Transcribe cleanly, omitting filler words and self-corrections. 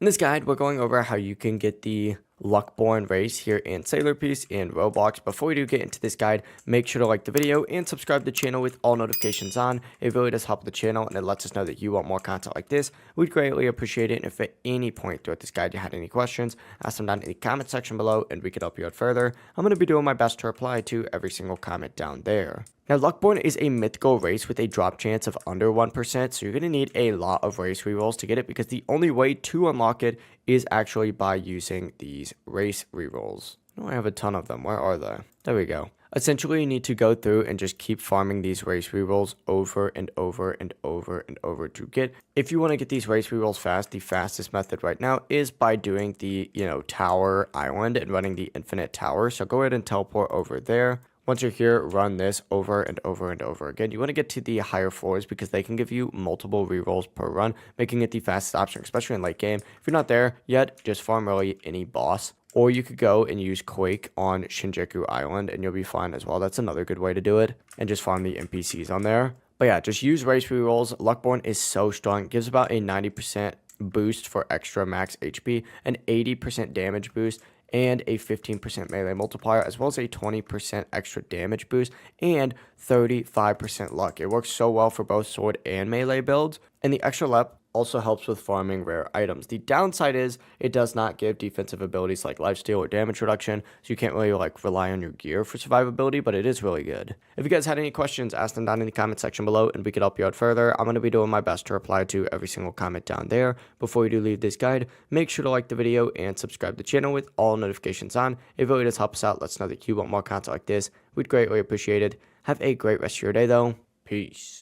In this guide, we're going over how you can get the Luckborn Race here in Sailor Piece in Roblox. Before we do get into this guide, make sure to like the video and subscribe to the channel with all notifications on. It really does help the channel and it lets us know that you want more content like this. We'd greatly appreciate it. And if at any point throughout this guide you had any questions, ask them down in the comment section below and we could help you out further. I'm going to be doing my best to reply to every single comment down there. Now, Luckborn is a mythical race with a drop chance of under 1%, so you're going to need a lot of race rerolls to get it because the only way to unlock it is actually by using these race rerolls. I have a ton of them. Where are they? There we go. Essentially, you need to go through and just keep farming these race rerolls over and over and over and over to get. If you want to get these race rerolls fast, the fastest method right now is by doing the, tower island and running the infinite tower. So go ahead and teleport over there. Once you're here, run this over and over and over again. You want to get to the higher floors because they can give you multiple rerolls per run, making it the fastest option, especially in late game. If you're not there yet, just farm really any boss. Or you could go and use Quake on Shinjuku Island and you'll be fine as well. That's another good way to do it. And just farm the NPCs on there. But yeah, just use race rerolls. Luckborn is so strong. It gives about a 90% boost for extra max HP, an 80% damage boost, and a 15% melee multiplier, as well as a 20% extra damage boost, and 35% luck. It works so well for both sword and melee builds, and the extra lep also helps with farming rare items. The downside is it does not give defensive abilities like lifesteal or damage reduction, so you can't really rely on your gear for survivability, but it is really good. If you guys had any questions, ask them down in the comment section below and we could help you out further. I'm going to be doing my best to reply to every single comment down there. Before you do leave this guide, make sure to like the video and subscribe to the channel with all notifications on. It really does help us out. Let us know that you want more content like this. We'd greatly appreciate it. Have a great rest of your day though. Peace.